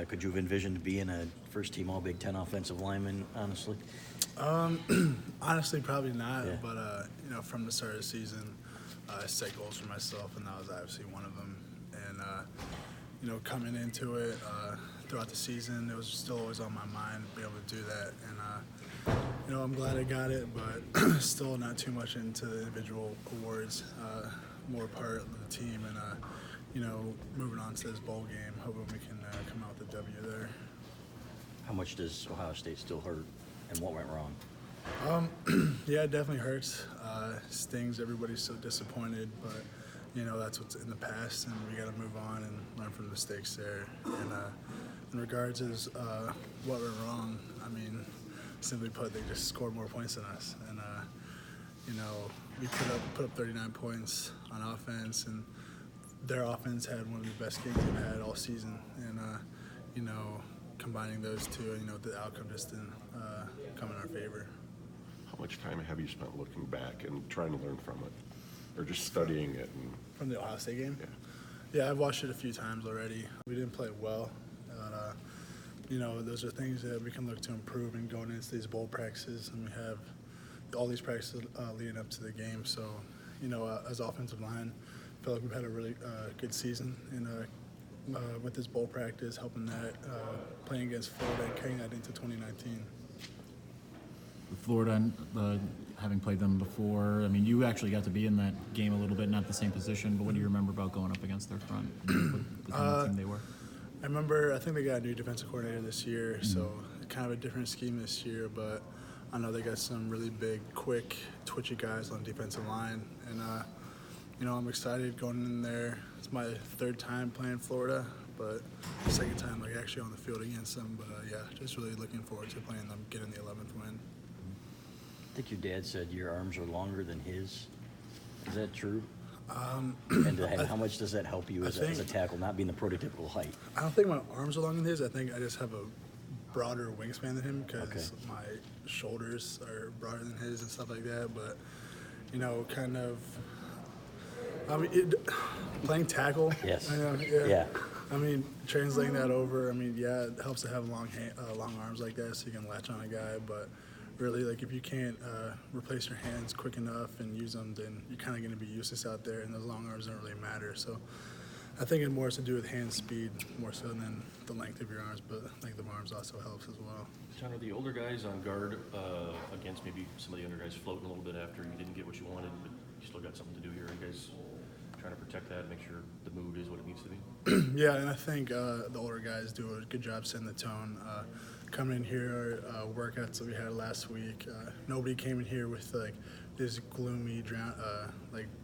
Could you have envisioned being a first-team All-Big Ten offensive lineman, honestly? Honestly, probably not. Yeah. But from the start of the season, I set goals for myself, and that was obviously one of them. And coming into it throughout the season, it was still always on my mind to be able to do that. And I'm glad I got it, but still not too much into the individual awards. More part of the team, and moving on to this bowl game, hoping we can come out with a W there. How much does Ohio State still hurt, and what went wrong? Yeah, it definitely hurts. Stings. Everybody's so disappointed, but that's what's in the past, and we got to move on and learn from the mistakes there. And in regards as what went wrong, I mean, simply put, they just scored more points than us, and we put up 39 points on offense, and their offense had one of the best games they've had all season, and combining those two, the outcome just didn't come in our favor. How much time have you spent looking back and trying to learn from it, or just studying it? From the Ohio State game? Yeah. Yeah, I've watched it a few times already. We didn't play well. Those are things that we can look to improve in going into these bowl practices, and we have all these practices leading up to the game. So, as offensive line, I feel like we've had a really good season, and with this bowl practice, helping that, playing against Florida and carrying that into 2019. Florida, having played them before, I mean, you actually got to be in that game a little bit, not the same position, but what do you remember about going up against their front, the kind of team they were? I remember, I think they got a new defensive coordinator this year, so kind of a different scheme this year, but I know they got some really big, quick, twitchy guys on the defensive line, and I'm excited going in there. It's my third time playing Florida, but the second time actually on the field against them. But just really looking forward to playing them, getting the 11th win. I think your dad said your arms are longer than his. Is that true? And how much does that help you as a tackle, not being the prototypical height? I don't think my arms are longer than his. I think I just have a broader wingspan than him because my shoulders are broader than his and stuff like that. But playing tackle. Yes. Yeah. I mean, translating that over. I mean, it helps to have long arms like that so you can latch on a guy. But really, if you can't replace your hands quick enough and use them, then you're kind of going to be useless out there, and those long arms don't really matter. So I think it more has to do with hand speed more so than the length of your arms, but length of arms also helps as well. John, are the older guys on guard against maybe some of the younger guys floating a little bit after you didn't get what you wanted, but you still got something to do here? Are you guys trying to protect that and make sure the mood is what it needs to be? Yeah, and I think the older guys do a good job setting the tone. Coming in here, workouts that we had last week, nobody came in here with this gloomy,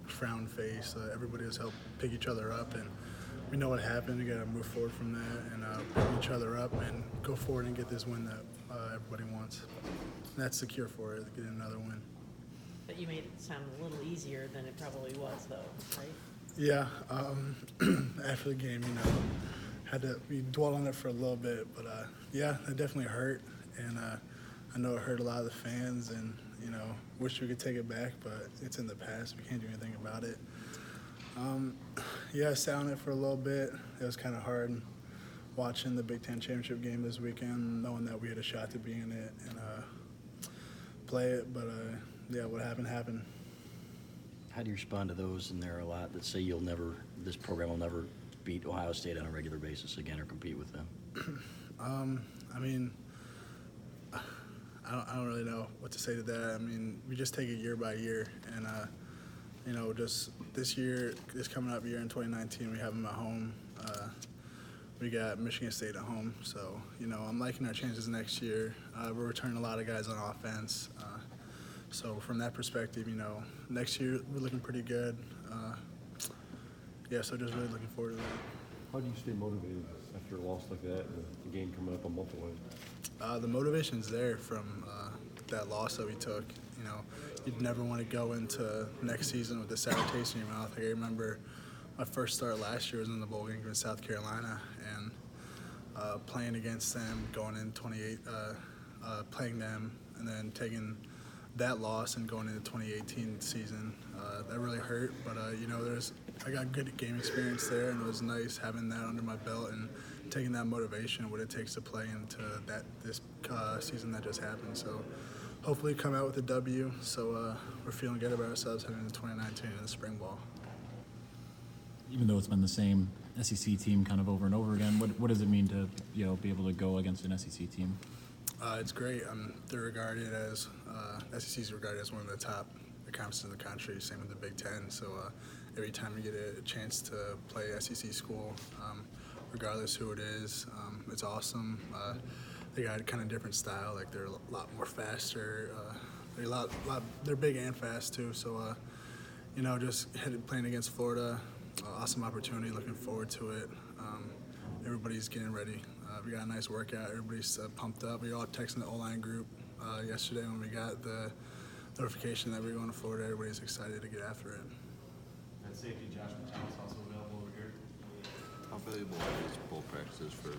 frown face. Everybody has helped pick each other up, and we know what happened. We got to move forward from that and pick each other up and go forward and get this win that everybody wants. And that's the cure for it, getting another win. But you made it sound a little easier than it probably was, though, right? Yeah. After the game, we dwelled on it for a little bit, but it definitely hurt, and I know it hurt a lot of the fans, and wish we could take it back, but it's in the past. We can't do anything about it. I sat on it for a little bit. It was kind of hard watching the Big Ten championship game this weekend, knowing that we had a shot to be in it and play it, but what happened. How do you respond to those, and there are a lot that say this program will never beat Ohio State on a regular basis again or compete with them? I mean, I don't really know what to say to that. I mean, we just take it year by year, and just this coming up year in 2019, we have them at home. We got Michigan State at home, so I'm liking our chances next year. We're returning a lot of guys on offense, so from that perspective, next year we're looking pretty good. So just really looking forward to that. How do you stay motivated after a loss like that and the game coming up a month away? The motivation's there from that loss that we took. You'd never want to go into next season with a sour taste in your mouth. I remember my first start last year was in the bowl game against South Carolina, and playing against them, going in 28, playing them, and then taking that loss and going into 2018 season, that really hurt. But I got good game experience there, and it was nice having that under my belt and taking that motivation, what it takes to play into this season that just happened. So hopefully come out with a W. So we're feeling good about ourselves heading into 2019 in the spring ball. Even though it's been the same SEC team kind of over and over again, what does it mean to be able to go against an SEC team? It's great. They're regarded as SEC is regarded as one of the top conferences in the country. Same with the Big Ten. So every time you get a chance to play SEC school, regardless who it is, it's awesome. They got kind of different style. Like they're a lot more faster. They're big and fast too. So just playing against Florida, awesome opportunity. Looking forward to it. Everybody's getting ready. We got a nice workout. Everybody's pumped up. We all texted the O-line group yesterday when we got the notification that we were going to Florida. Everybody's excited to get after it. And safety Josh McCown's also available over here. How valuable are these bowl practices for